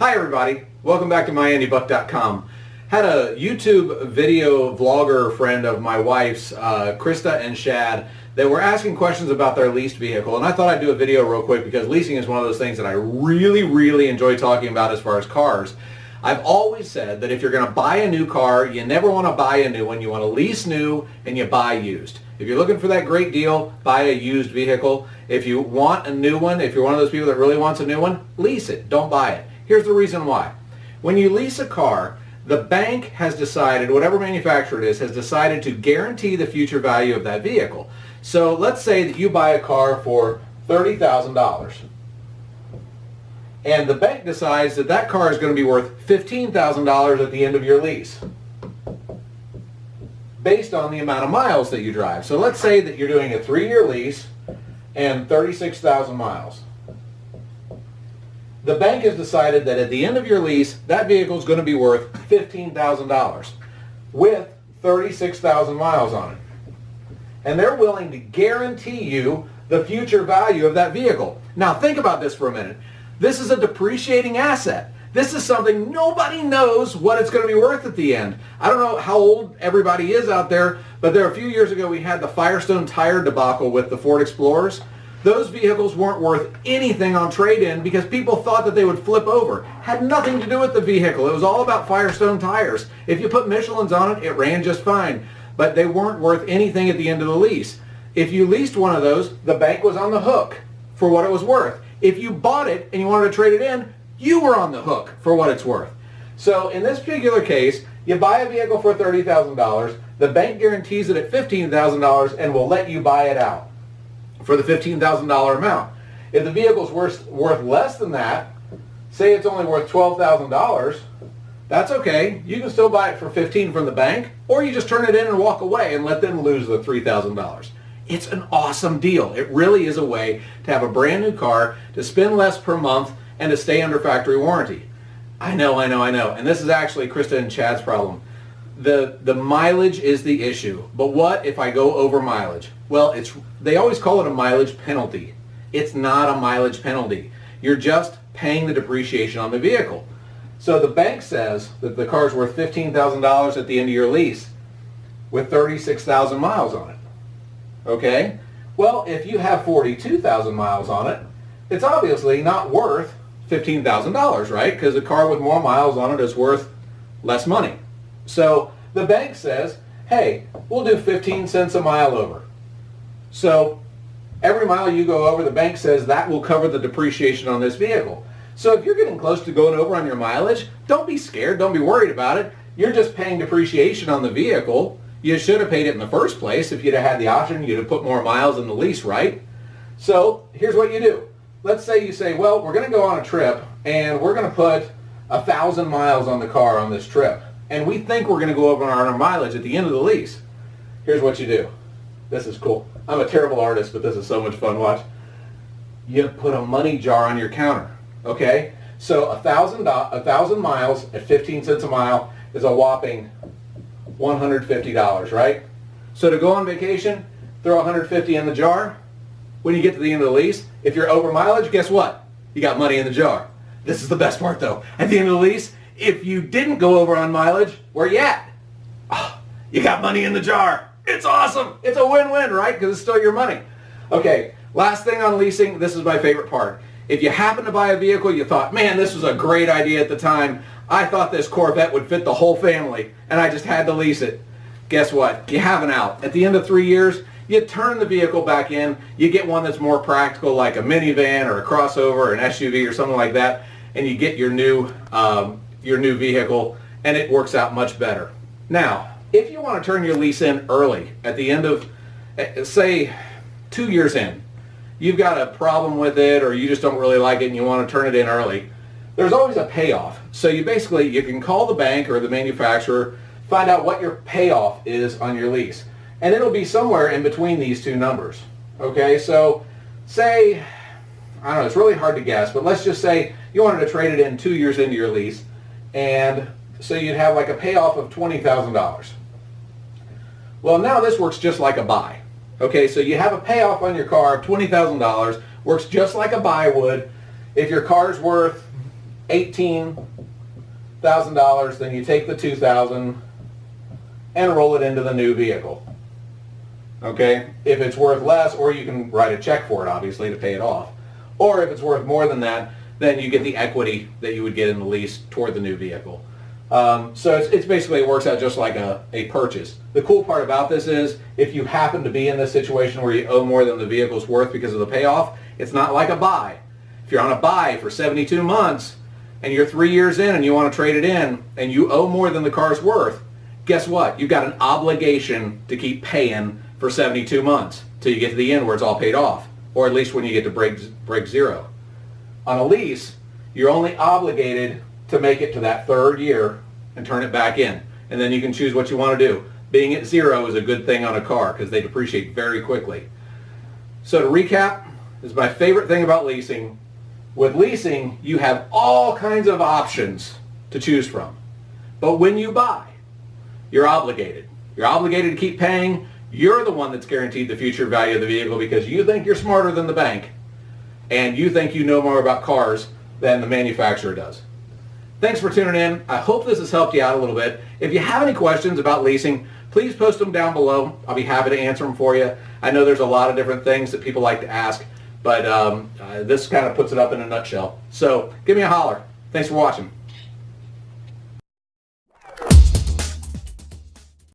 Hi everybody, welcome back to MyAndyBuck.com. Had a YouTube video vlogger friend of my wife's, Krista and Shad, that were asking questions about their leased vehicle, and I thought I'd do a video real quick because leasing is one of those things that I really enjoy talking about as far as cars. I've always said that if you're going to buy a new car, you never want to buy a new one. You want to lease new and you buy used. If you're looking for that great deal, buy a used vehicle. If you want a new one, if you're one of those people that really wants a new one, lease it. Don't buy it. Here's the reason why. When you lease a car, the bank has decided, whatever manufacturer it is, has decided to guarantee the future value of that vehicle. So let's say that you buy a car for $30,000. And the bank decides that that car is going to be worth $15,000 at the end of your lease, based on the amount of miles that you drive. So let's say that you're doing a 3-year lease and 36,000 miles. The bank has decided that at the end of your lease, that vehicle is going to be worth $15,000 with 36,000 miles on it. And they're willing to guarantee you the future value of that vehicle. Now think about this for a minute. This is a depreciating asset. This is something nobody knows what it's going to be worth at the end. I don't know how old everybody is out there, but there a few years ago we had the Firestone tire debacle with the Ford Explorers. Those vehicles weren't worth anything on trade-in because people thought that they would flip over. Had nothing to do with the vehicle. It was all about Firestone tires. If you put Michelin's on it, it ran just fine. But they weren't worth anything at the end of the lease. If you leased one of those, the bank was on the hook for what it was worth. If you bought it and you wanted to trade it in, you were on the hook for what it's worth. So in this particular case, you buy a vehicle for $30,000, the bank guarantees it at $15,000 and will let you buy it out for the $15,000 amount. If the vehicle's worth less than that, say it's only worth $12,000, that's okay. You can still buy it for $15,000 from the bank, or you just turn it in and walk away and let them lose the $3,000. It's an awesome deal. It really is a way to have a brand new car, to spend less per month, and to stay under factory warranty. I know. And this is actually Krista and Chad's problem. The mileage is the issue. But what if I go over mileage? Well, they always call it a mileage penalty. It's not a mileage penalty. You're just paying the depreciation on the vehicle. So the bank says that the car's worth $15,000 at the end of your lease with 36,000 miles on it. Okay? Well, if you have 42,000 miles on it, it's obviously not worth $15,000, right? Because a car with more miles on it is worth less money. So the bank says, hey, we'll do 15 cents a mile over. So every mile you go over, the bank says that will cover the depreciation on this vehicle. So if you're getting close to going over on your mileage, don't be scared, don't be worried about it. You're just paying depreciation on the vehicle. You should have paid it in the first place. If you'd have had the option, you'd have put more miles in the lease, right? So here's what you do. Let's say you say, well, we're going to go on a trip and we're going to put 1,000 miles on the car on this trip. And we think we're going to go over on our mileage at the end of the lease. Here's what you do. This is cool. I'm a terrible artist, but this is so much fun. Watch. You put a money jar on your counter. Okay? So 1,000 miles at 15 cents a mile is a whopping $150, right? So to go on vacation, throw $150 in the jar. When you get to the end of the lease, if you're over mileage, guess what? You got money in the jar. This is the best part though. At the end of the lease, if you didn't go over on mileage, where you at? Oh, you got money in the jar. It's awesome. It's a win-win, right? Because it's still your money. Okay, last thing on leasing, this is my favorite part. If you happen to buy a vehicle, you thought, man, this was a great idea at the time. I thought this Corvette would fit the whole family, and I just had to lease it. Guess what? You have an out. At the end of 3 years, you turn the vehicle back in, you get one that's more practical like a minivan or a crossover or an SUV or something like that, and you get your new vehicle, and it works out much better. Now, if you want to turn your lease in early, at the end of, say, 2 years in, you've got a problem with it or you just don't really like it and you want to turn it in early, there's always a payoff. So you can call the bank or the manufacturer, find out what your payoff is on your lease. And it'll be somewhere in between these two numbers. Okay, so say, I don't know, it's really hard to guess, but let's just say you wanted to trade it in 2 years into your lease, and so you'd have like a payoff of $20,000. Well, now this works just like a buy. Okay, so you have a payoff on your car of $20,000, works just like a buy would. If your car's worth $18,000, then you take the $2,000 and roll it into the new vehicle. Okay? If it's worth less, or you can write a check for it, obviously, to pay it off. Or if it's worth more than that, then you get the equity that you would get in the lease toward the new vehicle. So it's basically, it works out just like a purchase. The cool part about this is, if you happen to be in this situation where you owe more than the vehicle's worth because of the payoff, it's not like a buy. If you're on a buy for 72 months and you're 3 years in and you want to trade it in and you owe more than the car's worth, guess what? You've got an obligation to keep paying for 72 months till you get to the end where it's all paid off, or at least when you get to break zero. On a lease, you're only obligated to make it to that third year and turn it back in. And then you can choose what you want to do. Being at zero is a good thing on a car because they depreciate very quickly. So to recap, this is my favorite thing about leasing. With leasing, you have all kinds of options to choose from. But when you buy, you're obligated. You're obligated to keep paying. You're the one that's guaranteed the future value of the vehicle because you think you're smarter than the bank and you think you know more about cars than the manufacturer does. Thanks for tuning in. I hope this has helped you out a little bit. If you have any questions about leasing, please post them down below. I'll be happy to answer them for you. I know there's a lot of different things that people like to ask, but this kind of puts it up in a nutshell. So give me a holler. Thanks for watching.